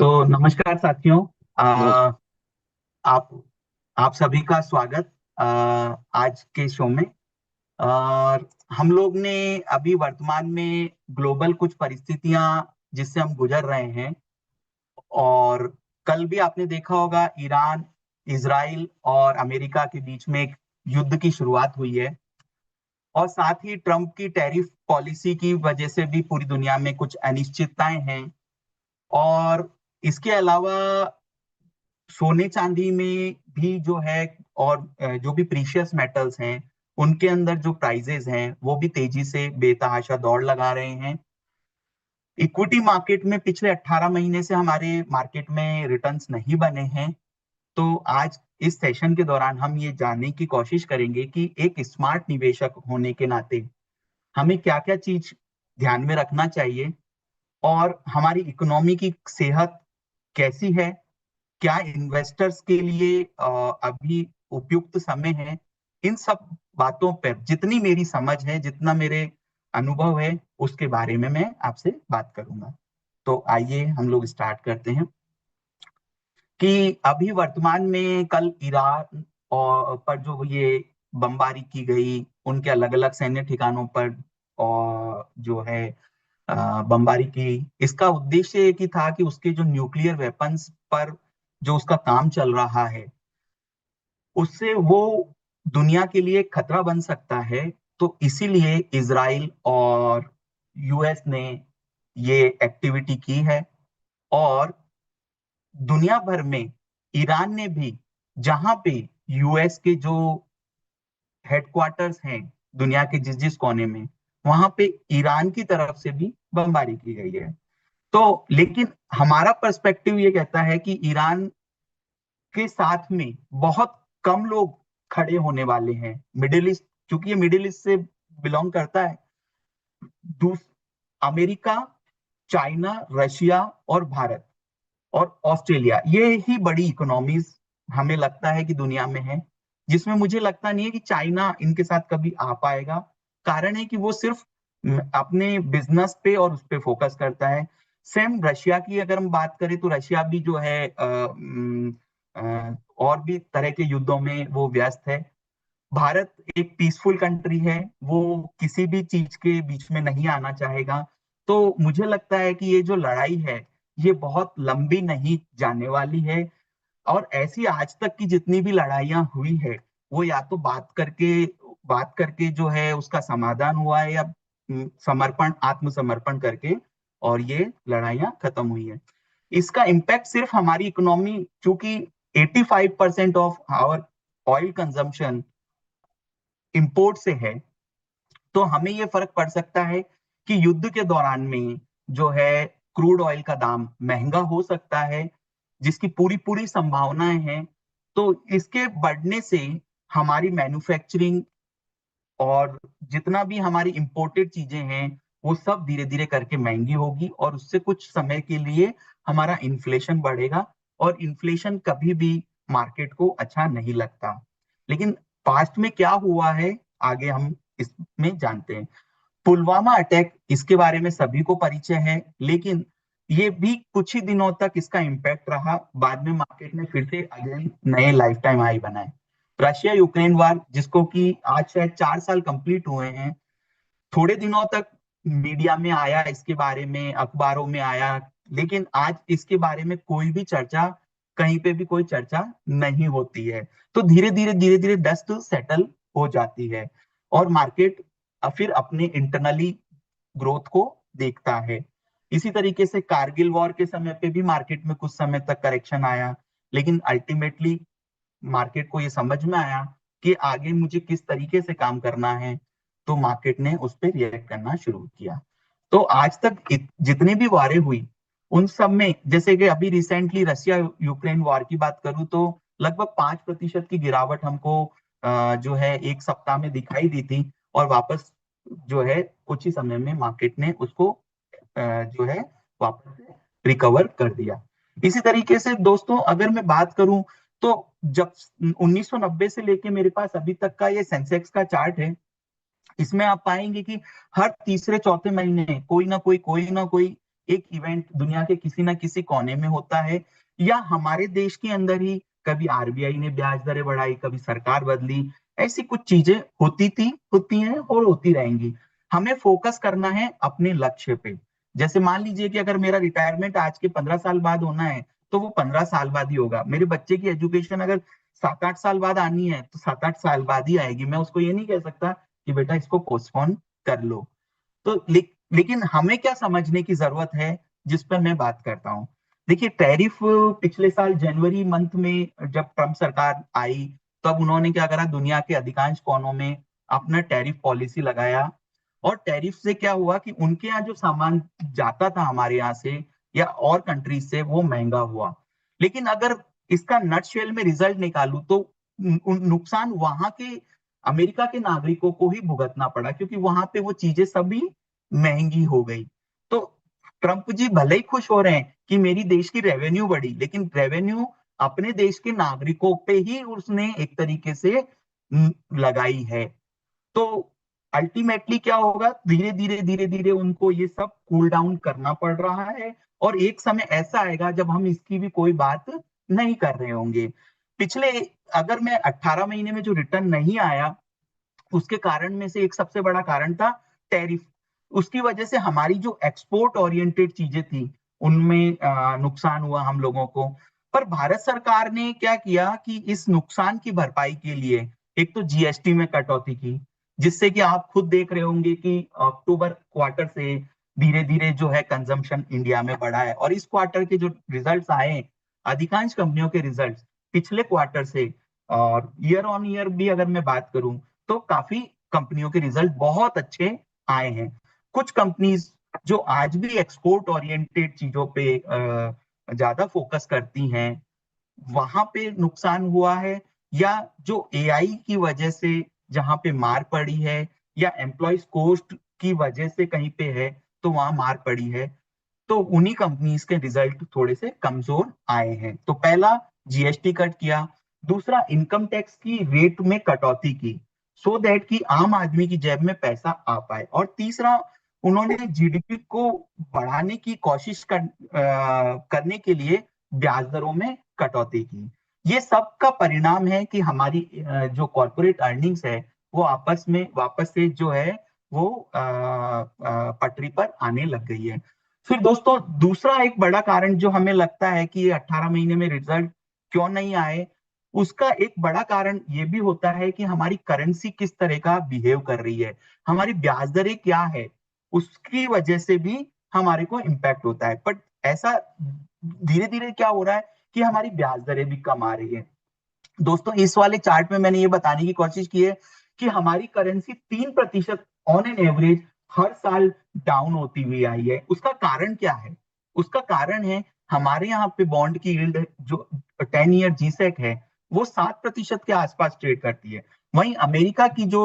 तो नमस्कार साथियों। नमस्कार। आप आप सभी का स्वागत आज के शो में। और हम लोग ने अभी वर्तमान में ग्लोबल कुछ परिस्थितियां जिससे हम गुजर रहे हैं। और कल भी आपने देखा होगा ईरान, इजराइल और अमेरिका के बीच में एक युद्ध की शुरुआत हुई है। और साथ ही ट्रम्प की टैरिफ पॉलिसी की वजह से भी पूरी दुनिया में कुछ अनिश्चितताएं हैं। और इसके अलावा सोने चांदी में भी जो है, और जो भी प्रीशियस मेटल्स हैं उनके अंदर जो प्राइजेस हैं वो भी तेजी से बेतहाशा दौड़ लगा रहे हैं। इक्विटी मार्केट में पिछले 18 महीने से हमारे मार्केट में रिटर्न्स नहीं बने हैं। तो आज इस सेशन के दौरान हम ये जानने की कोशिश करेंगे कि एक स्मार्ट निवेशक होने के नाते हमें क्या क्या चीज ध्यान में रखना चाहिए, और हमारी इकोनॉमी की सेहत कैसी है, क्या इन्वेस्टर्स के लिए अभी उपयुक्त समय है। इन सब बातों पर जितनी मेरी समझ है, जितना मेरे अनुभव है, उसके बारे में मैं आपसे बात करूंगा। तो आइए हम लोग स्टार्ट करते हैं कि अभी वर्तमान में कल ईरान और पर जो ये बमबारी की गई, उनके अलग अलग सैन्य ठिकानों पर और जो है बमबारी की, इसका उद्देश्य एक ही था कि उसके जो न्यूक्लियर वेपन्स पर जो उसका काम चल रहा है, उससे वो दुनिया के लिए खतरा बन सकता है। तो इसीलिए इजराइल और यूएस ने ये एक्टिविटी की है। और दुनिया भर में ईरान ने भी, जहां पे यूएस के जो हेडक्वार्टर्स हैं दुनिया के जिस जिस कोने में, वहां पे ईरान की तरफ से भी बमबारी की गई है। तो लेकिन हमारा पर्सपेक्टिव ये कहता है कि ईरान के साथ में बहुत कम लोग खड़े होने वाले हैं। मिडिल ईस्ट, क्योंकि ये मिडिल ईस्ट से बिलोंग करता है। दूस अमेरिका, चाइना, रशिया और भारत और ऑस्ट्रेलिया, ये ही बड़ी इकोनॉमीज हमें लगता है कि दुनिया में है, जिसमें मुझे लगता नहीं है कि चाइना इनके साथ कभी आ पाएगा। कारण है कि वो सिर्फ अपने बिजनेस पे और उस पे फोकस करता है। सेम रशिया की अगर हम बात करें तो रशिया भी जो है और भी तरह के युद्धों में वो व्यस्त है। भारत एक पीसफुल कंट्री है, वो किसी भी चीज के बीच में नहीं आना चाहेगा। तो मुझे लगता है कि ये जो लड़ाई है, ये बहुत लंबी नहीं जाने वाली है। और ऐसी आज तक की जितनी भी लड़ाइयां हुई है, वो या तो बात करके जो है उसका समाधान हुआ है, या समर्पण, आत्मसमर्पण करके, और ये लड़ाइयां खत्म हुई है। इसका इम्पैक्ट सिर्फ हमारी इकोनॉमी, चूंकि 85% of our oil consumption import से है, तो हमें ये फर्क पड़ सकता है कि युद्ध के दौरान में जो है क्रूड ऑयल का दाम महंगा हो सकता है, जिसकी पूरी पूरी संभावनाएं हैं। तो इसके बढ़ने से हमारी मैन्युफैक्चरिंग और जितना भी हमारी इंपोर्टेड चीजें हैं, वो सब धीरे धीरे करके महंगी होगी, और उससे कुछ समय के लिए हमारा इन्फ्लेशन बढ़ेगा। और इन्फ्लेशन कभी भी मार्केट को अच्छा नहीं लगता। लेकिन पास्ट में क्या हुआ है, आगे हम इसमें जानते हैं। पुलवामा अटैक, इसके बारे में सभी को परिचय है, लेकिन ये भी कुछ ही दिनों तक इसका इम्पैक्ट रहा। बाद में मार्केट ने फिर से अगेन नए लाइफ टाइम हाई बनाए। रशिया यूक्रेन वार, जिसको कि आज शायद 4 साल कंप्लीट हुए हैं, थोड़े दिनों तक मीडिया में आया, इसके बारे में अखबारों में आया, लेकिन आज इसके बारे में कोई भी चर्चा, कहीं पे भी कोई चर्चा नहीं होती है। तो धीरे धीरे डस्ट सेटल हो जाती है, और मार्केट फिर अपने इंटरनली ग्रोथ को देखता है। इसी तरीके से कारगिल वॉर के समय पे भी मार्केट में कुछ समय तक करेक्शन आया, लेकिन अल्टीमेटली मार्केट को ये समझ में आया कि आगे मुझे किस तरीके से काम करना है। तो मार्केट ने उस पर रिएक्ट करना शुरू किया। तो आज तक जितनी भी वारें हुई, उन सब में, जैसे कि अभी रिसेंटली रशिया यूक्रेन वॉर की बात करूं, तो लगभग 5% की गिरावट हमको जो है एक सप्ताह में दिखाई दी थी। और वापस जो है कुछ ही समय में मार्केट ने उसको जो है वापस रिकवर कर दिया। इसी तरीके से दोस्तों, अगर मैं बात करूं, तो जब 1990 से लेके मेरे पास अभी तक का ये सेंसेक्स का चार्ट है, इसमें आप पाएंगे कि हर तीसरे चौथे महीने कोई ना कोई एक इवेंट दुनिया के किसी ना किसी कोने में होता है, या हमारे देश के अंदर ही कभी आरबीआई ने ब्याज दरें बढ़ाई, कभी सरकार बदली, ऐसी कुछ चीजें होती थी, होती हैं और होती रहेंगी। हमें फोकस करना है अपने लक्ष्य पे। जैसे मान लीजिए कि अगर मेरा रिटायरमेंट आज के 15 साल बाद होना है, तो वो 15 साल बाद ही होगा। मेरे बच्चे की एजुकेशन अगर 7-8 साल बाद आनी है, तो 7-8 साल बाद ही आएगी। मैं उसको ये नहीं कह सकता कि बेटा इसको पोस्टपोन कर लो। तो लेकिन हमें क्या समझने की जरूरत है, जिस पर मैं बात करता हूँ। देखिए, टैरिफ पिछले साल जनवरी मंथ में जब ट्रम्प सरकार आई, तब उन्होंने क्या करा, दुनिया के अधिकांश कोनों में अपना टैरिफ पॉलिसी लगाया। और टैरिफ से क्या हुआ कि उनके यहाँ जो सामान जाता था हमारे यहाँ से या और कंट्रीज से, वो महंगा हुआ। लेकिन अगर इसका नट शेल में रिजल्ट निकालूं, तो नुकसान वहां के अमेरिका के नागरिकों को ही भुगतना पड़ा, क्योंकि वहां पे वो चीजें सभी महंगी हो गई। तो ट्रंप जी भले ही खुश हो रहे हैं कि मेरी देश की रेवेन्यू बढ़ी, लेकिन रेवेन्यू अपने देश के नागरिकों पे ही उसने एक तरीके से लगाई है। तो अल्टीमेटली क्या होगा, धीरे धीरे धीरे धीरे उनको ये सब कूल डाउन करना पड़ रहा है। और एक समय ऐसा आएगा जब हम इसकी भी कोई बात नहीं कर रहे होंगे। पिछले, अगर मैं 18 महीने में जो रिटर्न नहीं आया, उसके कारण में से एक सबसे बड़ा कारण था टैरिफ। उसकी वजह से हमारी जो एक्सपोर्ट ओरिएंटेड चीजें थी, उनमें नुकसान हुआ हम लोगों को। पर भारत सरकार ने क्या किया कि इस नुकसान की भरपाई के लिए एक तो जीएसटी में कटौती की, जिससे कि आप खुद देख रहे होंगे कि अक्टूबर क्वार्टर से धीरे धीरे जो है कंजम्पशन इंडिया में बढ़ा है। और इस क्वार्टर के जो रिजल्ट्स आए, अधिकांश कंपनियों के रिजल्ट्स पिछले क्वार्टर से और ईयर ऑन ईयर भी अगर मैं बात करूं, तो काफी कंपनियों के रिजल्ट बहुत अच्छे आए हैं। कुछ कंपनीज जो आज भी एक्सपोर्ट ओरिएंटेड चीजों पे ज्यादा फोकस करती हैं, वहां पे नुकसान हुआ है। या जो एआई की वजह से जहां पे मार पड़ी है, या एम्प्लॉयज कोस्ट की वजह से कहीं पे है, तो वहां मार पड़ी है। तो उन्हीं कंपनीज के रिजल्ट थोड़े से कमजोर आए हैं। तो पहला, जीएसटी कट किया। दूसरा, इनकम टैक्स की रेट में कटौती की, सो दैट कि आम आदमी की जेब में पैसा आ पाए। और तीसरा, उन्होंने जीडीपी को बढ़ाने की कोशिश करने के लिए ब्याज दरों में कटौती की। ये सब का परिणाम है कि हमारी जो कॉर्पोरेट अर्निंग्स है, वो आपस में वापस से जो है वो पटरी पर आने लग गई है। फिर दोस्तों, दूसरा एक बड़ा कारण जो हमें लगता है कि ये 18 महीने में रिजल्ट क्यों नहीं आए, उसका एक बड़ा कारण ये भी होता है कि हमारी करेंसी किस तरह का बिहेव कर रही है, हमारी ब्याज दरें क्या है, उसकी वजह से भी हमारे को इम्पैक्ट होता है। बट ऐसा धीरे धीरे क्या हो रहा है कि हमारी ब्याज दरें भी कम आ रही है। दोस्तों, इस वाले चार्ट में मैंने ये बताने की कोशिश की है कि हमारी करेंसी 3% ऑन एन एवरेज हर साल डाउन होती हुई आई है। उसका कारण क्या है? उसका कारण है हमारे यहाँ पे बॉन्ड की यील्ड जो 10 ईयर जीसेक है, वो 7% के आसपास ट्रेड करती है। वहीं अमेरिका की जो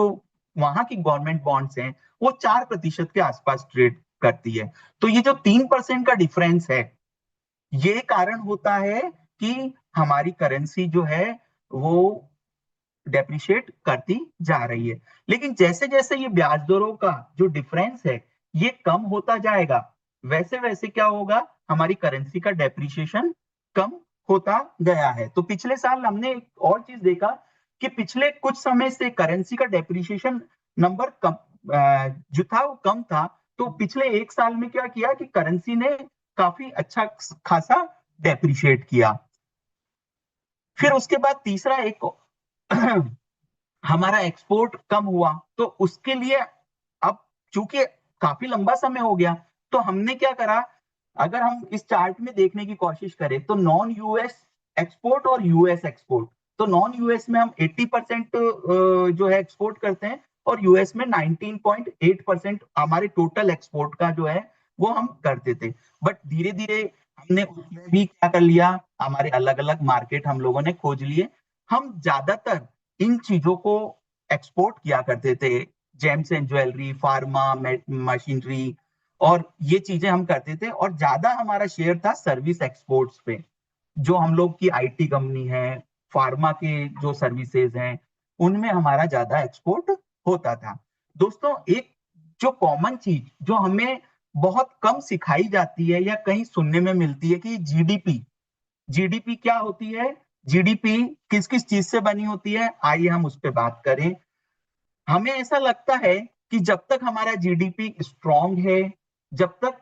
वहां की गवर्नमेंट बॉन्ड्स हैं, वो 4% के आसपास ट्रेड करती है। तो ये जो 3% का डिफरेंस है, ये कारण होता है कि हमारी करेंसी जो है वो डेप्रिशिएट करती जा रही है। लेकिन जैसे जैसे ये ब्याज दरों का जो डिफरेंस है, ये कम होता जाएगा, वैसे वैसे क्या होगा, हमारी करेंसी का डेप्रिशिएशन कम होता गया है। तो पिछले साल हमने एक और चीज देखा कि पिछले कुछ समय से करेंसी का डेप्रिशिएशन नंबर कम जो था वो कम था। तो पिछले एक साल में क्या किया कि करेंसी ने काफी अच्छा खासा डेप्रिशिएट किया। फिर उसके बाद तीसरा एक हमारा एक्सपोर्ट कम हुआ, तो उसके लिए अब चूंकि काफी लंबा समय हो गया, तो हमने क्या करा, अगर हम इस चार्ट में देखने की कोशिश करें, तो नॉन यूएस एक्सपोर्ट और यूएस एक्सपोर्ट। तो नॉन यूएस में हम 80% जो है एक्सपोर्ट करते हैं, और यूएस में 19.8% हमारे टोटल एक्सपोर्ट का जो है वो हम करते थे। बट धीरे धीरे हमने उसमें भी क्या कर लिया, हमारे अलग अलग मार्केट हम लोगों ने खोज लिए। हम ज्यादातर इन चीजों को एक्सपोर्ट किया करते थे, James and jewellery, pharma, machinery, और ये चीजें हम करते थे। और ज्यादा हमारा शेयर था सर्विस एक्सपोर्ट्स पे, जो हम लोग की आईटी कंपनी है, फार्मा के जो सर्विसेज हैं, उनमें हमारा ज्यादा एक्सपोर्ट होता था। दोस्तों, एक जो कॉमन चीज जो हमें बहुत कम सिखाई जाती है या कहीं सुनने में मिलती है कि जीडीपी, जीडीपी क्या होती है, जीडीपी किस किस चीज से बनी होती है, आइए हम उस पर बात करें। हमें ऐसा लगता है कि जब तक हमारा जीडीपी स्ट्रांग है, जब तक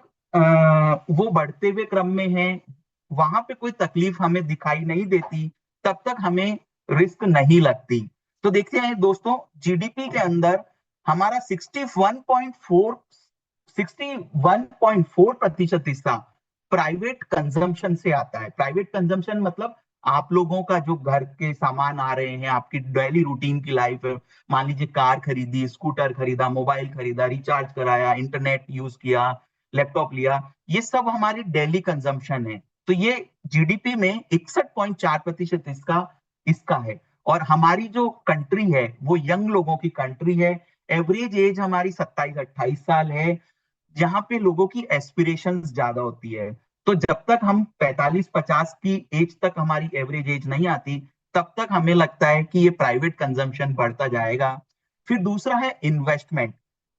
वो बढ़ते हुए क्रम में है, वहां पे कोई तकलीफ हमें दिखाई नहीं देती, तब तक हमें रिस्क नहीं लगती। तो देखते हैं दोस्तों, जीडीपी के अंदर हमारा 61.4 हिस्सा प्राइवेट कंजम्पशन से आता है। प्राइवेट कंजम्पशन मतलब आप लोगों का जो घर के सामान आ रहे हैं, आपकी डेली रूटीन की लाइफ है, मान लीजिए कार खरीदी, स्कूटर खरीदा, मोबाइल खरीदा, रिचार्ज कराया, इंटरनेट यूज किया, लैपटॉप लिया, ये सब हमारी डेली कंजम्पशन है। तो ये जीडीपी में 61.4% इसका इसका है। और हमारी जो कंट्री है वो यंग लोगों की कंट्री है। एवरेज एज हमारी 27-28 साल है, जहां पे लोगों की एस्पिरेशंस ज्यादा होती है। तो जब तक हम 45-50 की एज तक हमारी एवरेज एज नहीं आती, तब तक हमें लगता है कि ये प्राइवेट कंजम्पशन बढ़ता जाएगा। फिर दूसरा है इन्वेस्टमेंट,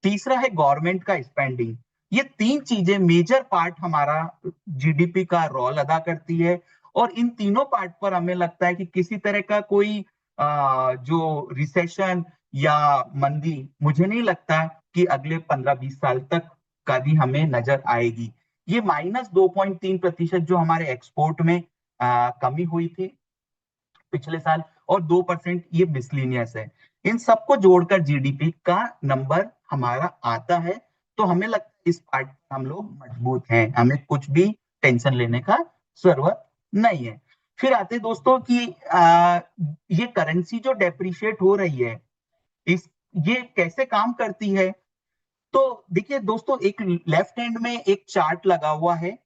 तीसरा है गवर्नमेंट का स्पेंडिंग। ये तीन चीजें मेजर पार्ट हमारा जीडीपी का रोल अदा करती है। और इन तीनों पार्ट पर हमें लगता है कि किसी तरह का कोई जो रिसेशन या मंदी, मुझे नहीं लगता कि अगले 15-20 साल तक कभी हमें नजर आएगी। ये -2.3% जो हमारे एक्सपोर्ट में कमी हुई थी पिछले साल, और 2% ये मिसलिनियस है, इन सबको जोड़कर जीडीपी का नंबर हमारा आता है। तो हमें लगता है इस पार्ट में हम लोग मजबूत हैं, हमें कुछ भी टेंशन लेने का जरूरत नहीं है। फिर आते दोस्तों कि ये करेंसी जो डेप्रिशिएट हो रही है, इस ये कैसे काम करती है। तो देखिए दोस्तों, एक लेफ्ट हैंड में एक चार्ट लगा हुआ है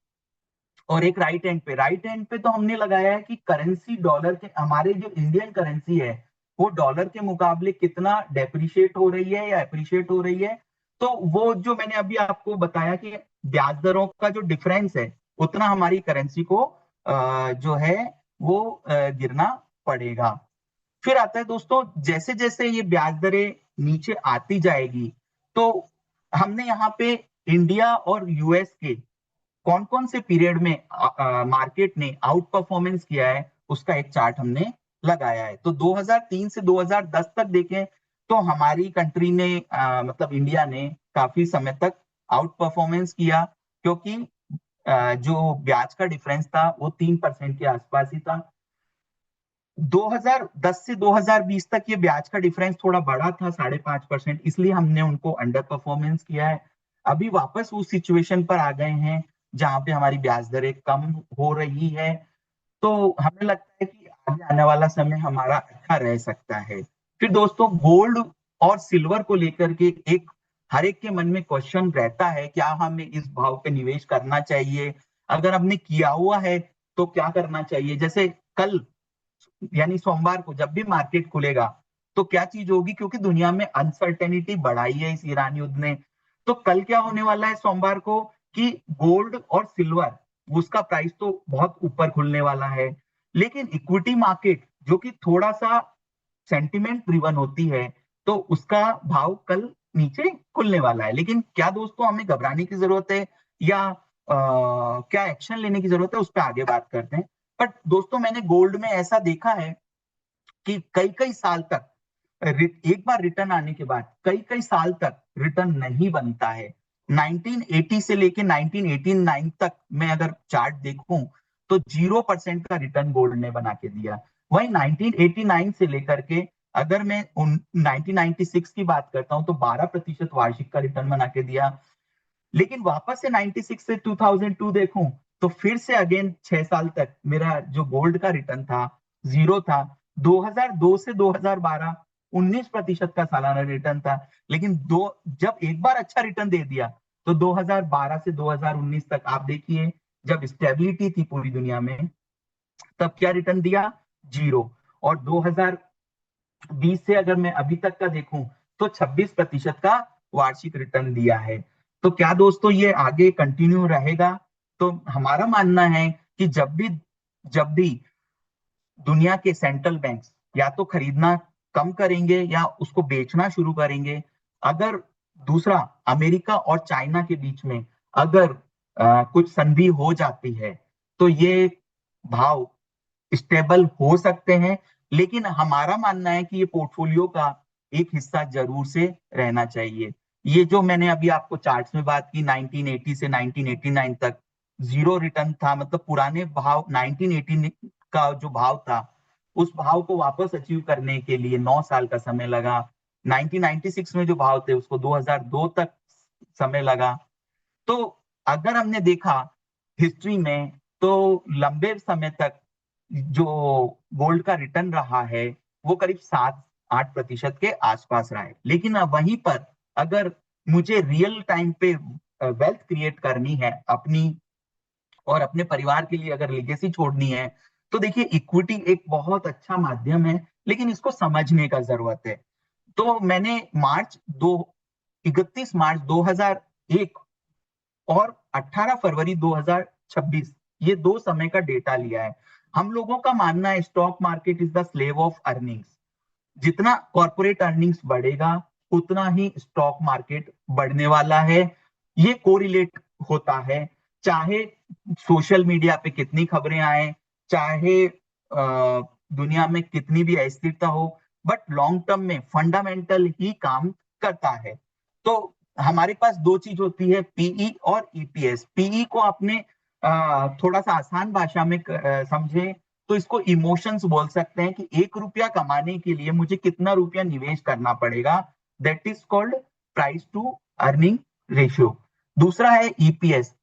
और एक राइट हैंड पे तो हमने लगाया है कि करेंसी डॉलर के, हमारे जो इंडियन करेंसी है वो डॉलर के मुकाबले कितना डेप्रिशिएट हो रही है या अप्रिशिएट हो रही है। तो वो जो मैंने अभी आपको बताया कि ब्याज दरों का जो डिफरेंस है, उतना हमारी करेंसी को जो है वो गिरना पड़ेगा। फिर आता है दोस्तों, जैसे जैसे ये ब्याज दरें नीचे आती जाएगी, तो हमने यहाँ पे इंडिया और यूएस के कौन कौन से पीरियड में मार्केट ने आउट परफॉर्मेंस किया है, उसका एक चार्ट हमने लगाया है। तो 2003 से 2010 तक देखें तो हमारी कंट्री ने मतलब इंडिया ने काफी समय तक आउट परफॉर्मेंस किया, क्योंकि जो ब्याज का डिफरेंस था वो 3% के आसपास ही था। 2010 से 2020 तक ये ब्याज का डिफरेंस थोड़ा बड़ा था, 5.5%, इसलिए हमने उनको अंडर परफॉर्मेंस किया है। अभी वापस उस सिचुएशन पर आ गए हैं जहां पे हमारी ब्याज दरें कम हो रही है। तो हमें लगता है कि आगे आने वाला समय हमारा अच्छा रह सकता है। फिर दोस्तों, गोल्ड और सिल्वर को लेकर के एक हर एक के मन में क्वेश्चन रहता है, क्या हमें इस भाव पे निवेश करना चाहिए, अगर हमने किया हुआ है तो क्या करना चाहिए। जैसे कल यानी सोमवार को जब भी मार्केट खुलेगा, तो क्या चीज होगी, क्योंकि दुनिया में अनसर्टेनिटी बढ़ाई है इस ईरान युद्ध ने। तो कल क्या होने वाला है सोमवार को, कि गोल्ड और सिल्वर, उसका प्राइस तो बहुत ऊपर खुलने वाला है, लेकिन इक्विटी मार्केट जो कि थोड़ा सा सेंटिमेंट ड्रिवन होती है, तो उसका भाव कल नीचे खुलने वाला है। लेकिन क्या दोस्तों हमें घबराने की जरूरत है या क्या एक्शन लेने की जरूरत है, उस पर आगे बात करते हैं। बट दोस्तों, मैंने गोल्ड में ऐसा देखा है कि कई कई साल तक एक बार रिटर्न आने के बाद कई कई साल तक रिटर्न नहीं बनता है। 1980 से लेके 1989 तक मैं अगर चार्ट देखूं, तो 0% का रिटर्न गोल्ड ने बना के दिया। वही 1989 से लेकर के अगर मैं 1996 की बात करता हूं, तो 12% वार्षिक का रिटर्न बना के दिया। लेकिन वापस से 96 से 2002 देखूं, तो फिर से अगेन 6 साल तक मेरा जो गोल्ड का रिटर्न था, जीरो था। 2002 से 2012 19% का सालाना रिटर्न था। लेकिन दो जब एक बार अच्छा रिटर्न दे दिया, तो 2012 से 2019 तक आप देखिए, जब स्टेबिलिटी थी पूरी दुनिया में, तब क्या रिटर्न दिया, जीरो। और 2020 से अगर मैं अभी तक का देखूं, तो 26% का वार्षिक रिटर्न दिया है। तो क्या दोस्तों ये आगे कंटिन्यू रहेगा। तो हमारा मानना है कि जब भी दुनिया के सेंट्रल बैंक्स या तो खरीदना कम करेंगे या उसको बेचना शुरू करेंगे, अगर दूसरा अमेरिका और चाइना के बीच में अगर कुछ संधि हो जाती है तो ये भाव स्टेबल हो सकते हैं, लेकिन हमारा मानना है कि ये पोर्टफोलियो का एक हिस्सा जरूर से रहना चाहिए। ये जो मैंने अभी आपको चार्ट्स में बात की 1980 से 1989 तक जीरो रिटर्न था, मतलब पुराने भाव 1980 का जो भाव था उस भाव को वापस अचीव करने के लिए 9 साल का समय लगा। 1996 में जो भाव थे उसको 2002 तक समय लगा। तो अगर हमने देखा हिस्ट्री में तो लंबे समय तक जो गोल्ड का रिटर्न रहा है वो करीब 7-8% के आसपास रहा है। लेकिन अब वहीं पर अगर मुझे रियल टाइम पे वेल्थ क्रिएट करनी है अपनी और अपने परिवार के लिए, अगर लेगेसी छोड़नी है, तो देखिए इक्विटी एक बहुत अच्छा माध्यम है, लेकिन इसको समझने का जरूरत है। तो मैंने 31 मार्च 2001 और 18 फरवरी 2026 ये दो समय का डेटा लिया है। हम लोगों का मानना है stock market is the slave of earnings. जितना कॉर्पोरेट अर्निंग्स बढ़ेगा उतना ही स्टॉक मार्केट बढ़ने वाला है। ये कोरिलेट होता है, चाहे सोशल मीडिया पे कितनी खबरें आए, चाहे दुनिया में कितनी भी अस्थिरता हो, बट लॉन्ग टर्म में फंडामेंटल ही काम करता है। तो हमारे पास दो चीज होती है, पीई और ईपीएस। पीई को आपने थोड़ा सा आसान भाषा में समझे तो इसको इमोशंस बोल सकते हैं कि 1 रुपया कमाने के लिए मुझे कितना रुपया निवेश करना पड़ेगा। That is called price to earning ratio. दूसरा है ईपीएस,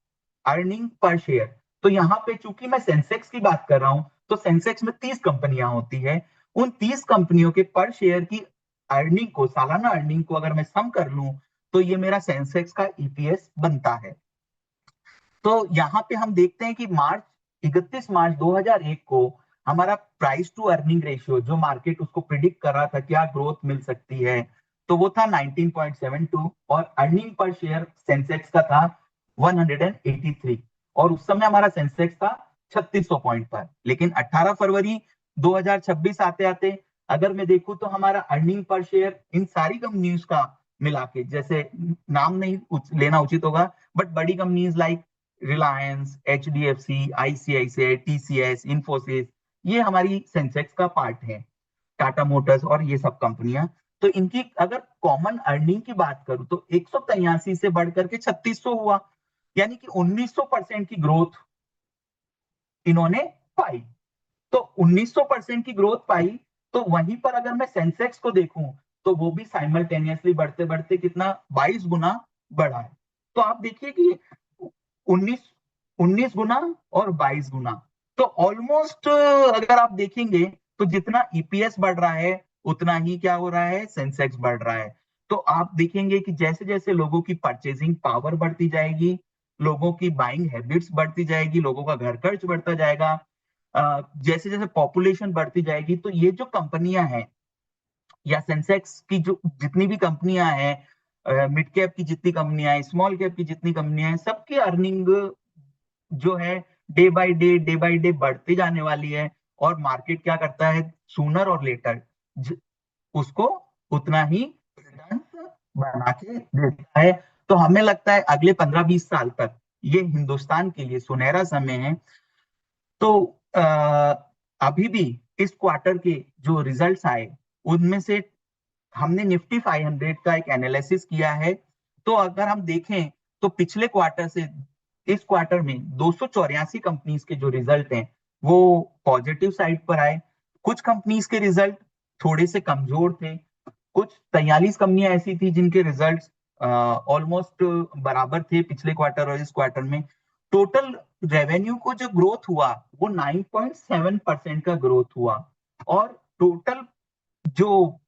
अर्निंग पर शेयर। तो यहाँ पे चूंकि मैं सेंसेक्स की बात कर रहा हूं तो सेंसेक्स में 30 कंपनियां होती है। उन 30 कंपनियों के पर शेयर की अर्निंग को, सालाना अर्निंग को अगर मैं सम कर लूं तो ये मेरा सेंसेक्स का ईपीएस बनता है। तो यहाँ पे हम देखते हैं कि 31 मार्च 2001 को हमारा प्राइस टू अर्निंग रेशियो, जो मार्केट उसको प्रिडिक्ट कर रहा था क्या ग्रोथ मिल सकती है, तो वो था 19.72 और अर्निंग पर शेयर सेंसेक्स का था 183। और उस समय हमारा सेंसेक्स था 3600 पॉइंट पर। लेकिन 18 फरवरी 2026 आते आते अगर मैं देखूं तो हमारा अर्निंग पर शेयर इन सारी कंपनीज का मिला के, जैसे नाम नहीं लेना उचित होगा, बट बड़ी companies like Reliance, HDFC, ICICI, TCS, Infosys, ये हमारी सेंसेक्स का पार्ट है। टाटा मोटर्स और ये सब कंपनियां। तो इनकी अगर कॉमन अर्निंग की बात करूं तो 183 से बढ़कर के 3600 हुआ, यानी कि 1900% की ग्रोथ इन्होंने पाई। तो 1900% की ग्रोथ पाई। तो वहीं पर अगर मैं सेंसेक्स को देखूं तो वो भी साइमल्टेनियसली बढ़ते बढ़ते कितना 22 गुना बढ़ा है। तो आप देखिए कि 19 19 गुना और 22 गुना। तो ऑलमोस्ट अगर आप देखेंगे तो जितना ईपीएस बढ़ रहा है उतना ही क्या हो रहा है, सेंसेक्स बढ़ रहा है। तो आप देखेंगे कि जैसे जैसे लोगों की परचेजिंग पावर बढ़ती जाएगी, लोगों की बाइंग हैबिट्स बढ़ती जाएगी, लोगों का घर खर्च बढ़ता जाएगा, जैसे जैसे पॉपुलेशन बढ़ती जाएगी, तो ये जो कंपनियां हैं या सेंसेक्स की जो जितनी भी कंपनियां हैं, मिड कैप की जितनी कंपनियां हैं, स्मॉल कैप की जितनी कंपनियां हैं, सबकी अर्निंग जो है डे बाय डे बढ़ती जाने वाली है। और मार्केट क्या करता है, सूनर और लेटर उसको उतना ही रिटर्न बना के देता है। तो हमें लगता है अगले 15-20 साल तक ये हिंदुस्तान के लिए सुनहरा समय है। तो अभी भी इस क्वार्टर के जो रिजल्ट्स आए उनमें से हमने निफ्टी 500 का एक एनालिसिस किया है। तो अगर हम देखें तो पिछले क्वार्टर से इस क्वार्टर में 284 कंपनीज के जो रिजल्ट हैं वो पॉजिटिव साइड पर आए। कुछ कंपनीज के रिजल्ट थोड़े से कमजोर थे, कुछ 43 कंपनियां ऐसी थी जिनके रिजल्ट्स ऑलमोस्ट बराबर थे पिछले क्वार्टर और इस क्वार्टर में। टोटल रेवेन्यू को जो ग्रोथ हुआ वो 9.7% का ग्रोथ हुआ। और टोटल जो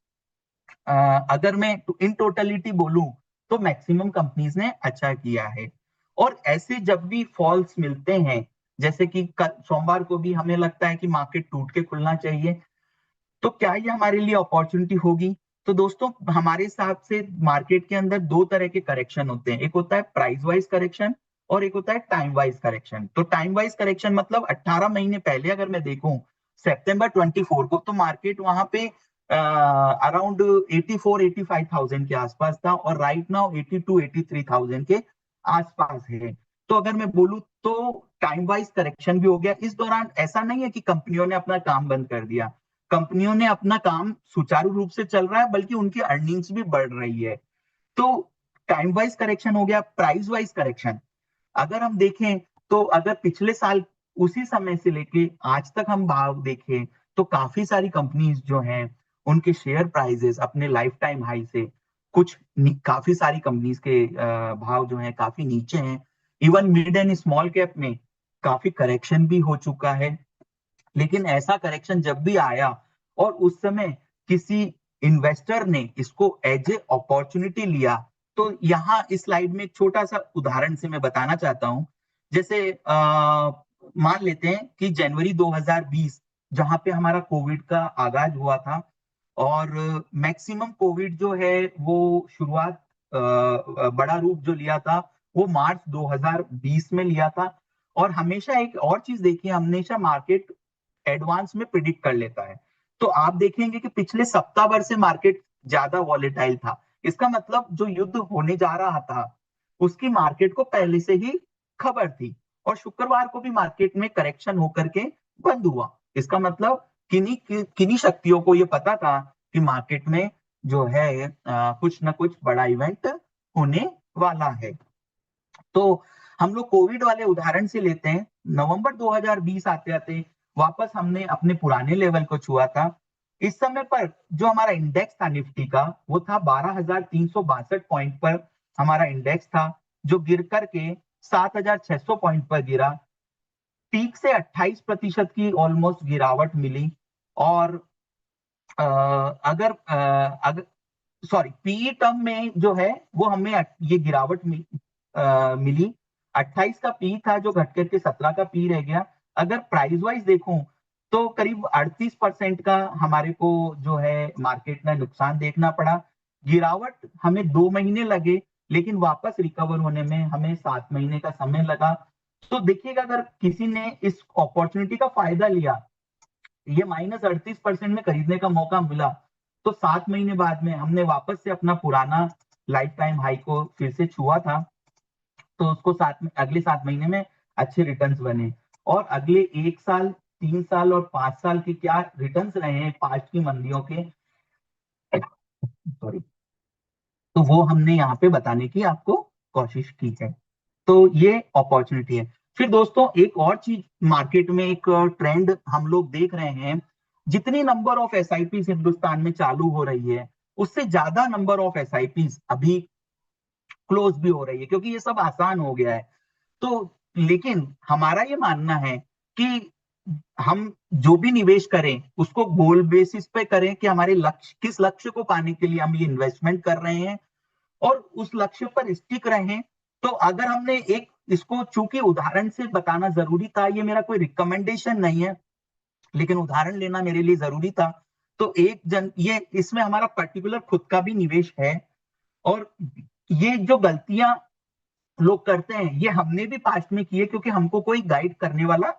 अगर मैं इन टोटलिटी बोलूं तो मैक्सिमम कंपनीज ने अच्छा किया है। और ऐसे जब भी फॉल्स मिलते हैं, जैसे कि सोमवार को भी हमें लगता है कि मार्केट टूट के खुलना चाहिए, तो क्या ये हमारे लिए अपॉर्चुनिटी होगी? तो दोस्तों हमारे हिसाब से मार्केट के अंदर दो तरह के करेक्शन होते हैं, एक होता है प्राइस वाइज करेक्शन और एक होता है टाइम वाइज करेक्शन। तो टाइम वाइज करेक्शन मतलब 18 महीने पहले अगर मैं देखूं सितंबर 24 को, तो मार्केट वहां पे अराउंड 84-85 थाउजेंड के आसपास था और राइट नाउ 82-83 थाउजेंड के आसपास है। तो अगर मैं बोलूँ तो टाइम वाइज करेक्शन भी हो गया इस दौरान। ऐसा नहीं है कि कंपनियों ने अपना काम बंद कर दिया, कंपनियों ने अपना काम सुचारू रूप से चल रहा है, बल्कि उनकी अर्निंग्स भी बढ़ रही है। तो टाइम वाइज करेक्शन हो गया। प्राइस वाइज करेक्शन अगर हम देखें, तो अगर पिछले साल उसी समय से लेके आज तक हम भाव देखें, तो काफी सारी कंपनीज जो हैं उनके शेयर प्राइजेस अपने लाइफ टाइम हाई से काफी सारी कंपनीज के भाव जो हैं काफी नीचे हैं। Even mid and small cap में काफी करेक्शन भी हो चुका है। लेकिन ऐसा करेक्शन जब भी आया और उस समय किसी इन्वेस्टर ने इसको एज ए अपॉर्चुनिटी लिया, तो यहाँ इस स्लाइड में एक छोटा सा उदाहरण से मैं बताना चाहता हूँ। जैसे मान लेते हैं कि जनवरी 2020 जहां पे हमारा कोविड का आगाज हुआ था, और मैक्सिमम कोविड जो है वो शुरुआत बड़ा रूप जो लिया था वो मार्च 2020 में लिया था। और हमेशा एक और चीज देखिए, हमेशा मार्केट एडवांस में प्रिडिक्ट कर लेता है। तो आप देखेंगे कि पिछले सप्ताह भर से मार्केट ज्यादा वॉलेटाइल था। इसका मतलब जो युद्ध होने जा रहा था उसकी मार्केट को पहले से ही खबर थी, और शुक्रवार को भी मार्केट में करेक्शन होकर के बंद हुआ। इसका मतलब किन्हीं शक्तियों को यह पता था कि मार्केट में जो है कुछ ना कुछ बड़ा इवेंट होने वाला है। तो हम लोग कोविड वाले उदाहरण से लेते हैं। नवंबर 2020 आते आते वापस हमने अपने पुराने लेवल को छुआ था। इस समय पर जो हमारा इंडेक्स था निफ्टी का, वो था 12,362 पॉइंट पर हमारा इंडेक्स था, जो गिर करके 7,600 पॉइंट पर गिरा। पीक से 28% की ऑलमोस्ट गिरावट मिली। और अगर सॉरी, पीई टर्म में जो है वो हमें ये गिरावट मिली। 28 का पी था जो घट करके 17 का पी रह गया। अगर प्राइस वाइज देखूं तो करीब 38% का हमारे को जो है मार्केट में नुकसान देखना पड़ा। गिरावट हमें 2 महीने लगे, लेकिन वापस रिकवर होने में हमें 7 महीने का समय लगा। तो देखिएगा, अगर किसी ने इस अपॉर्चुनिटी का फायदा लिया, ये -38% में खरीदने का मौका मिला, तो 7 महीने बाद में हमने वापस से अपना पुराना लाइफ टाइम हाई को फिर से छुआ था। तो उसको अगले 7 महीने में अच्छे रिटर्न्स बने। और अगले 1 साल, 3 साल और 5 साल के क्या रिटर्न्स रहे हैं पास्ट की मंदियों के, सॉरी, तो वो हमने यहाँ पे बताने की आपको कोशिश की है। तो ये अपॉर्चुनिटी है। फिर दोस्तों एक और चीज मार्केट में एक ट्रेंड हम लोग देख रहे हैं। जितनी नंबर ऑफ एसआईपी हिंदुस्तान में चालू हो रही है, उससे ज्यादा नंबर ऑफ एसआईपी अभी क्लोज भी हो रही है, क्योंकि ये सब आसान हो गया है। तो लेकिन हमारा ये मानना है कि हम जो भी निवेश करें उसको गोल बेसिस पे करें, कि हमारे लक्ष्य किस लक्ष्य को पाने के लिए हम ये इन्वेस्टमेंट कर रहे हैं, और उस लक्ष्य पर स्टिक रहें। तो अगर हमने एक इसको, चूंकि उदाहरण से बताना जरूरी था, ये मेरा कोई रिकमेंडेशन नहीं है, लेकिन उदाहरण लेना मेरे लिए जरूरी था। तो ये इसमें हमारा पर्टिकुलर खुद का भी निवेश है। और ये जो गलतियां लोग करते हैं ये हमने भी पास्ट में किए, क्योंकि हमको कोई गाइड करने वाला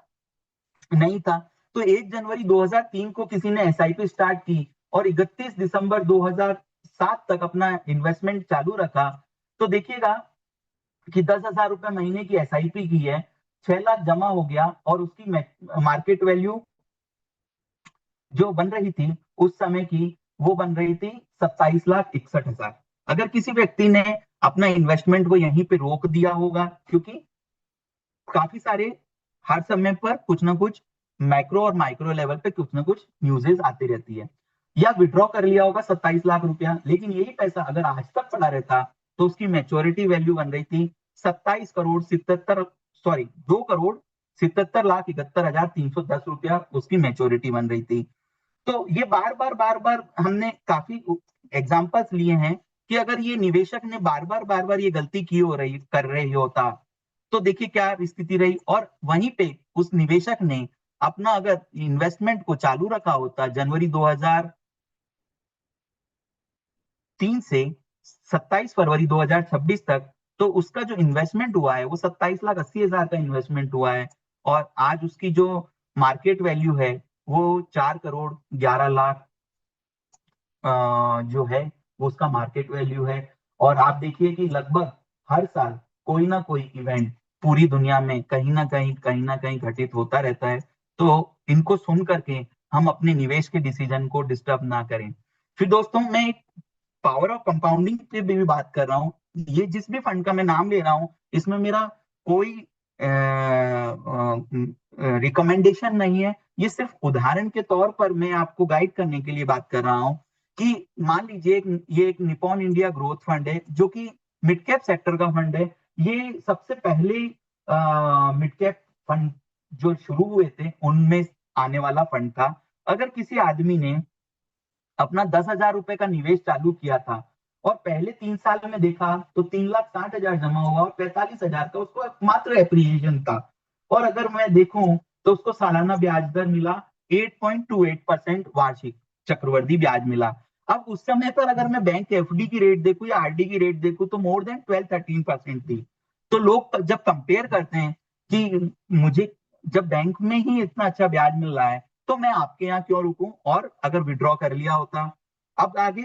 नहीं था। तो 1 जनवरी 2003 को किसी ने एसआईपी स्टार्ट की और 31 दिसंबर 2007 तक अपना इन्वेस्टमेंट चालू रखा। तो देखिएगा कि 10,000 रुपए महीने की एसआईपी की है, 6 लाख जमा हो गया, और उसकी मार्केट वैल्यू जो बन रही थी उस समय की, वो बन रही थी 27,61,000। अगर किसी व्यक्ति ने अपना इन्वेस्टमेंट को यहीं पे रोक दिया होगा, क्योंकि काफी सारे हर समय पर कुछ ना कुछ मैक्रो और माइक्रो लेवल पे कुछ ना कुछ न्यूजेस आती रहती है, या विड्रॉ कर लिया होगा 27 लाख रुपया, लेकिन यही पैसा अगर आज तक पड़ा रहता तो उसकी मेच्योरिटी वैल्यू बन रही थी 27 करोड़ 77 सॉरी 2 करोड़ 77 लाख 71,310 रुपया उसकी मेच्योरिटी बन रही थी। तो ये बार बार हमने काफी एग्जाम्पल्स लिए हैं कि अगर ये निवेशक ने बार बार ये गलती की हो रही कर रही होता, तो देखिए क्या स्थिति रही। और वहीं पे उस निवेशक ने अपना अगर इन्वेस्टमेंट को चालू रखा होता जनवरी 2003 से 27 फरवरी 2026 तक, तो उसका जो इन्वेस्टमेंट हुआ है वो 27,80,000 का इन्वेस्टमेंट हुआ है। और आज उसकी जो मार्केट वैल्यू है वो 4 करोड़ 11 लाख जो है वो उसका मार्केट वैल्यू है। और आप देखिए कि लगभग हर साल कोई ना कोई इवेंट पूरी दुनिया में कहीं ना कहीं घटित होता रहता है। तो इनको सुन करके हम अपने निवेश के डिसीजन को डिस्टर्ब ना करें। फिर दोस्तों, मैं पावर ऑफ कंपाउंडिंग पे भी बात कर रहा हूँ। ये जिस भी फंड का मैं नाम ले रहा हूँ, इसमें मेरा कोई रिकमेंडेशन नहीं है। ये सिर्फ उदाहरण के तौर पर मैं आपको गाइड करने के लिए बात कर रहा हूँ कि मान लीजिए ये एक निपॉन इंडिया ग्रोथ फंड है, जो कि मिड कैप सेक्टर का फंड है। ये सबसे पहले मिड कैप फंड जो शुरू हुए थे उनमें आने वाला फंड था। अगर किसी आदमी ने अपना 10,000 रुपए का निवेश चालू किया था और पहले 3 साल में देखा तो 3,60,000 जमा हुआ और 45,000 का उसको मात्र एप्रिसिएशन था। और अगर मैं देखूं तो उसको सालाना ब्याज दर मिला 8.28% वार्षिक चक्रवर्ती ब्याज मिला। अब उस समय पर अगर मैं बैंक एफडी की रेट देखूं या आरडी की रेट देखूं तो मोर देन 12-13% थी। तो लोग जब कंपेयर करते हैं कि मुझे जब बैंक में ही इतना अच्छा ब्याज मिल रहा है तो मैं आपके यहाँ क्यों रुकूं, और अगर विड्रॉ कर लिया होता। अब आगे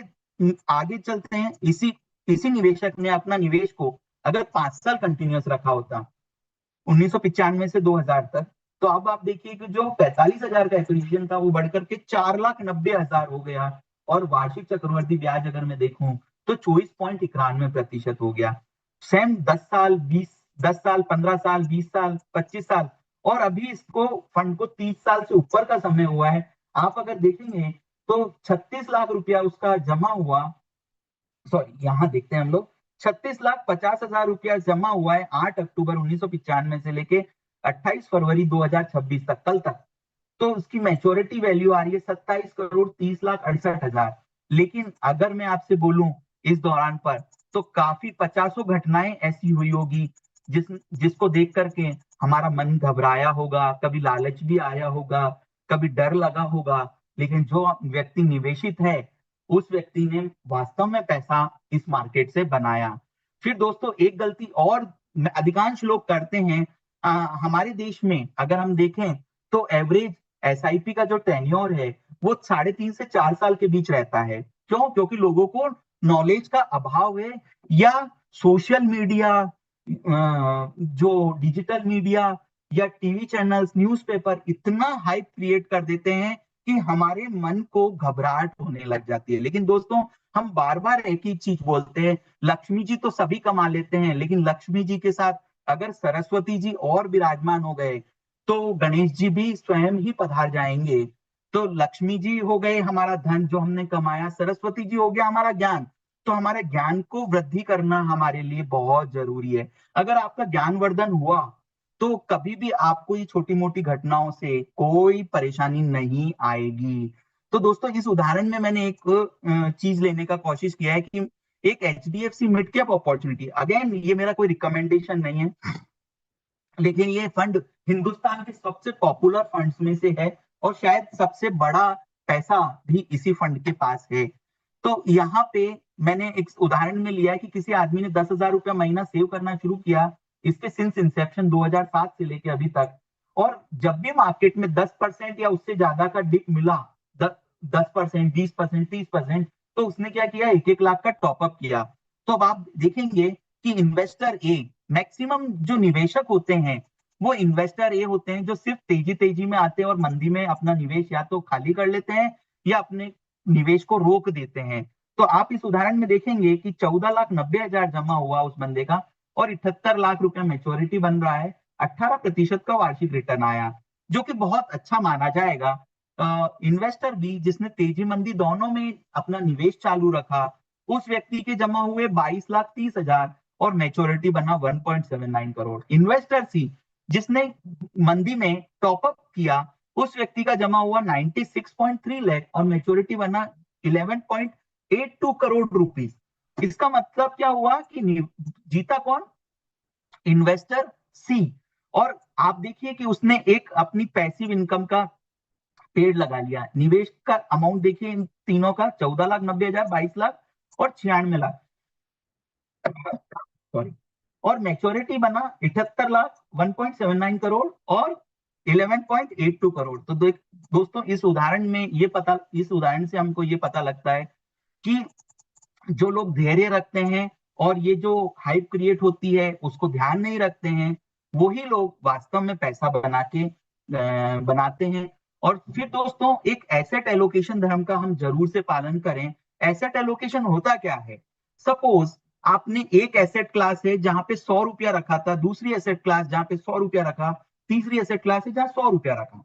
आगे चलते हैं। इसी इसी निवेशक ने अपना निवेश को अगर 5 साल कंटिन्यूस रखा होता 1995 से 2000 तक, तो अब आप देखिए कि जो 45,000 का एक्विजिशन था वो बढ़कर के 4,90,000 हो गया। और वार्षिक चक्रवर्ती ब्याज अगर मैं देखूं तो 24.91% हो गया। सेम 10 साल, 10 साल, 15 साल, 20 साल, 25 साल, और अभी इसको फंड को 30 साल से ऊपर का समय हुआ है। आप अगर देखेंगे तो 36 लाख रुपया उसका जमा हुआ। सॉरी, यहाँ देखते हैं हम लोग, 36,50,000 रुपया जमा हुआ है 8 अक्टूबर 1995 से लेके 28 फरवरी 2026 तक, कल तक। तो उसकी मैच्योरिटी वैल्यू आ रही है 27,30,68,000। लेकिन अगर मैं आपसे बोलूं इस दौरान पर, तो काफी पचासों घटनाएं ऐसी हुई होगी जिसको देख करके हमारा मन घबराया होगा, कभी लालच भी आया होगा, कभी डर लगा होगा। लेकिन जो व्यक्ति निवेशित है उस व्यक्ति ने वास्तव में पैसा इस मार्केट से बनाया। फिर दोस्तों, एक गलती और अधिकांश लोग करते हैं। हमारे देश में अगर हम देखें तो एवरेज एसआईपी का जो टेन्योर है वो 3.5 से 4 साल के बीच रहता है। क्यों? क्योंकि लोगों को नॉलेज का अभाव है, या सोशल मीडिया, जो डिजिटल मीडिया या टीवी चैनल्स, न्यूज़पेपर इतना हाइप क्रिएट कर देते हैं कि हमारे मन को घबराहट होने लग जाती है। लेकिन दोस्तों, हम बार बार एक ही चीज बोलते हैं, लक्ष्मी जी तो सभी कमा लेते हैं, लेकिन लक्ष्मी जी के साथ अगर सरस्वती जी और विराजमान हो गए तो गणेश जी भी स्वयं ही पधार जाएंगे। तो लक्ष्मी जी हो गए हमारा धन जो हमने कमाया, सरस्वती जी हो गया हमारा ज्ञान। तो हमारे ज्ञान को वृद्धि करना हमारे लिए बहुत जरूरी है। अगर आपका ज्ञान वर्धन हुआ तो कभी भी आपको ये छोटी मोटी घटनाओं से कोई परेशानी नहीं आएगी। तो दोस्तों, इस उदाहरण में मैंने एक चीज लेने का कोशिश किया है कि एक HDFC mid cap opportunity, again ये मेरा कोई रिकमेंडेशन नहीं है, लेकिन ये फंड हिंदुस्तान के सबसे पॉपुलर फंड्स में से है और शायद सबसे बड़ा पैसा भी इसी फंड के पास है। तो यहाँ पे मैंने एक उदाहरण में लिया है कि किसी आदमी ने 10,000 रुपया महीना सेव करना शुरू किया इसके सिंस इंसेप्शन 2007 से लेके अभी तक। और जब भी मार्केट में 10% या उससे ज्यादा का डिप मिला, 10%, 20%, 30%, तो उसने क्या किया, 1-1 लाख का टॉपअप किया। तो अब आप देखेंगे कि इन्वेस्टर ए, मैक्सिमम जो निवेशक होते हैं वो इन्वेस्टर ए होते हैं जो सिर्फ तेजी तेजी में आते हैं और मंदी में अपना निवेश या तो खाली कर लेते हैं या अपने निवेश को रोक देते हैं। तो आप इस उदाहरण में देखेंगे कि 14,90,000 जमा हुआ उस बंदे का और 78 लाख रुपया मेच्योरिटी बन रहा है, 18% का वार्षिक रिटर्न आया, जो कि बहुत अच्छा माना जाएगा। इन्वेस्टर भी जिसने तेजी मंदी दोनों में अपना निवेश चालू रखा, उस व्यक्ति के जमा हुए 22,30,000 और मेच्योरिटी बना 1.79 करोड़। इन्वेस्टर सी जिसने मंदी में टॉपअप किया, उस व्यक्ति का जमा हुआ 96.3 लाख और मेच्योरिटी बना 11.82 करोड़ रुपीस। इसका मतलब क्या हुआ कि जीता कौन? इन्वेस्टर सी। और आप देखिए कि उसने एक अपनी पैसिव इनकम का पेड़ लगा लिया। निवेश का अमाउंट देखिए इन तीनों का, 14,90,000, 22 लाख और 96 लाख, सॉरी, और मैच्योरिटी बना 78 लाख, 1.79 करोड़ और 11.82 करोड़। तो दोस्तों, इस उदाहरण से हमको ये पता लगता है कि जो लोग धैर्य रखते हैं और ये जो हाइप क्रिएट होती है उसको ध्यान नहीं रखते हैं, वही लोग वास्तव में पैसा बनाते हैं। और फिर दोस्तों एक एसेट एलोकेशन धर्म का हम जरूर से पालन करें। एसेट एलोकेशन होता क्या है? सपोज आपने एक एसेट क्लास है जहां पे 100 रुपया रखा था, दूसरी एसेट क्लास जहां पे 100 रुपया रखा, तीसरी एसेट क्लास है जहां 100 रुपया रखा।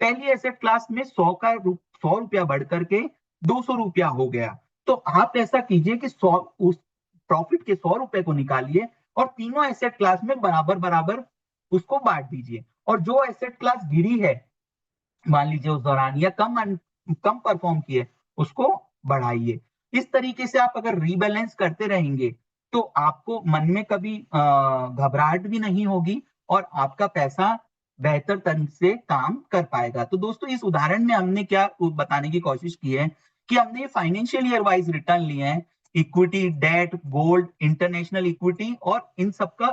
पहली एसेट क्लास में 100 रुपया बढ़ करके 200 रुपया हो गया। तो आप ऐसा कीजिए कि 100 उस प्रॉफिट के 100 रुपए को निकालिए और तीनों एसेट क्लास में बराबर बराबर उसको बांट दीजिए। और जो एसेट क्लास गिरी है मान लीजिए उस दौरान, या कम परफॉर्म किए, उसको बढ़ाइए। इस तरीके से आप अगर रीबैलेंस करते रहेंगे तो आपको मन में कभी घबराहट भी नहीं होगी और आपका पैसा बेहतर तरीके से काम कर पाएगा। तो दोस्तों इस उदाहरण में हमने क्या बताने की कोशिश की है कि हमने फाइनेंशियल ईयर वाइज रिटर्न लिए हैं, equity, debt, gold, international equity और इन सबका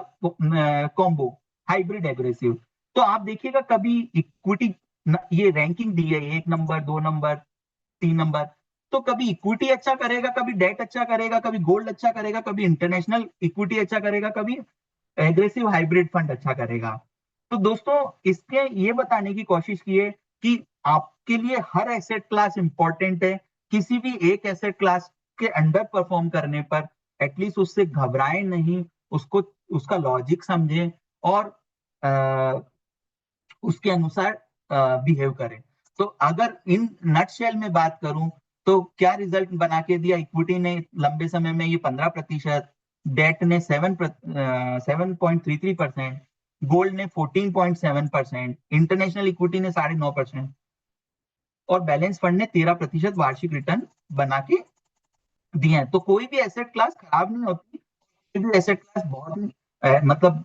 कॉम्बो, हाइब्रिड एग्रेसिव। तो आप देखिएगा कभी इक्विटी ये रैंकिंग दी है 1 नंबर, 2 नंबर, 3 नंबर, तो कभी इक्विटी अच्छा करेगा, कभी डेट अच्छा करेगा, कभी गोल्ड अच्छा करेगा, कभी इंटरनेशनल इक्विटी अच्छा करेगा, कभी एग्रेसिव हाइब्रिड फंड अच्छा करेगा। तो दोस्तों इसके ये बताने की कोशिश की है कि आपके लिए हर एसेट क्लास इंपॉर्टेंट है। किसी भी एक एसेट क्लास के अंडर परफॉर्म करने पर एटलीस्ट उससे घबराएं नहीं, उसको उसका लॉजिक समझें और उसके अनुसार बिहेव करें। तो अगर इन नटशेल में बात करूं तो क्या रिजल्ट बना के दिया? इक्विटी ने लंबे समय में ये 15%, डेट ने 7.33%, गोल्ड ने 14.7%, इंटरनेशनल इक्विटी ने 9.5% और बैलेंस फंड ने 13% वार्षिक रिटर्न बना के दिए हैं। तो कोई भी एसेट क्लास खराब नहीं होती, कोई भी एसेट क्लास बहुत मतलब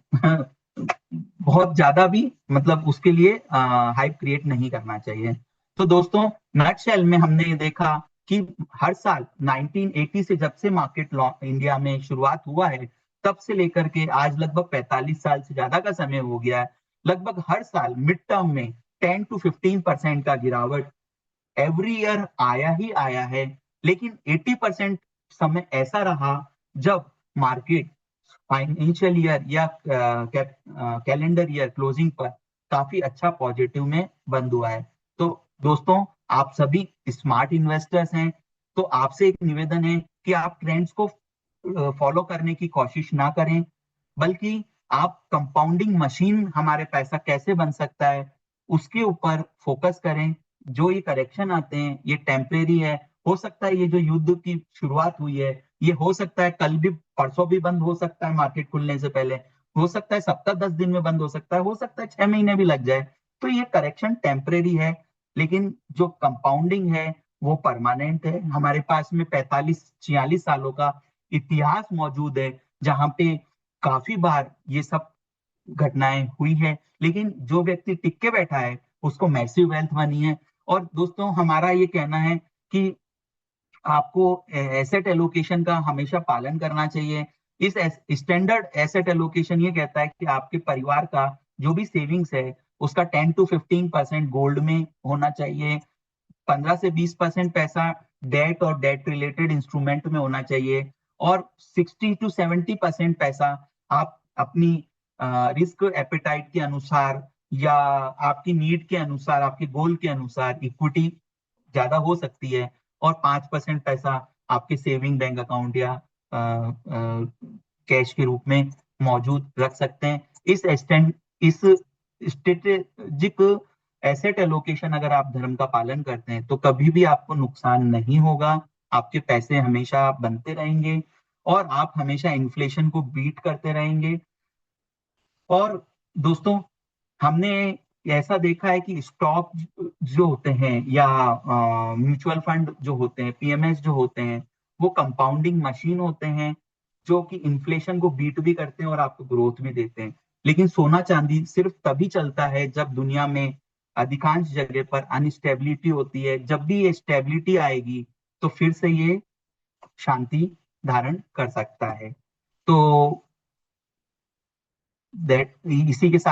बहुत ज्यादा भी मतलब उसके लिए हाइप क्रिएट नहीं करना चाहिए। तो दोस्तों नटशेल में हमने ये देखा कि हर साल 1980 से जब से मार्केट लॉ इंडिया में शुरुआत हुआ है तब से लेकर के आज लगभग 45 साल से ज्यादा का समय हो गया है, लगभग हर साल मिड टर्म में 10 to 15% का गिरावट एवरी ईयर आया ही आया है। लेकिन 80% समय ऐसा रहा जब मार्केट फाइनेंशियल ईयर या कैलेंडर ईयर क्लोजिंग पर काफी अच्छा पॉजिटिव में बंद हुआ है। तो दोस्तों आप सभी स्मार्ट इन्वेस्टर्स हैं, तो आपसे एक निवेदन है कि आप ट्रेंड्स को फॉलो करने की कोशिश ना करें, बल्कि आप कंपाउंडिंग मशीन हमारे पैसा कैसे बन सकता है उसके ऊपर फोकस करें। जो ये करेक्शन आते हैं ये टेम्परेरी है, हो सकता है ये जो युद्ध की शुरुआत हुई है ये हो सकता है कल भी परसों भी बंद हो सकता है, मार्केट खुलने से पहले हो सकता है सप्ताह 10 दिन में बंद हो सकता है 6 महीने भी लग जाए। तो ये करेक्शन टेम्परेरी है, लेकिन जो कंपाउंडिंग है वो परमानेंट है। हमारे पास में 45-46 सालों का इतिहास मौजूद है जहां पे काफी बार ये सब घटनाएं हुई है, लेकिन जो व्यक्ति टिक के बैठा है उसको मैसिव वेल्थ बनी है। और दोस्तों हमारा ये कहना है कि आपको एसेट एलोकेशन का हमेशा पालन करना चाहिए। इस स्टैंडर्ड एसेट एलोकेशन ये कहता है कि आपके परिवार का जो भी सेविंग्स है उसका 10 to 15% गोल्ड में होना चाहिए, 15 से 20% पैसा डेट और डेट रिलेटेड इंस्ट्रूमेंट में होना चाहिए और 60 to 70% पैसा आप अपनी रिस्क एपेटाइट के अनुसार या आपकी नीड के अनुसार, आपके गोल के अनुसार इक्विटी ज्यादा हो सकती है और 5% पैसा आपके सेविंग बैंक अकाउंट या कैश के रूप में मौजूद रख सकते हैं। इस स्ट्रेटेजिक एसेट एलोकेशन अगर आप धर्म का पालन करते हैं तो कभी भी आपको नुकसान नहीं होगा, आपके पैसे हमेशा बनते रहेंगे और आप हमेशा इन्फ्लेशन को बीट करते रहेंगे। और दोस्तों हमने ऐसा देखा है कि स्टॉक जो होते हैं या म्यूचुअल फंड जो होते हैं, पीएमएस जो होते हैं, वो कंपाउंडिंग मशीन होते हैं जो कि इन्फ्लेशन को बीट भी करते हैं और आपको ग्रोथ भी देते हैं। लेकिन सोना चांदी सिर्फ तभी चलता है जब दुनिया में अधिकांश जगह पर अनस्टेबिलिटी होती है। जब भी ये स्टेबिलिटी आएगी तो फिर से ये शांति धारण कर सकता है। तो दैट इसी के साथ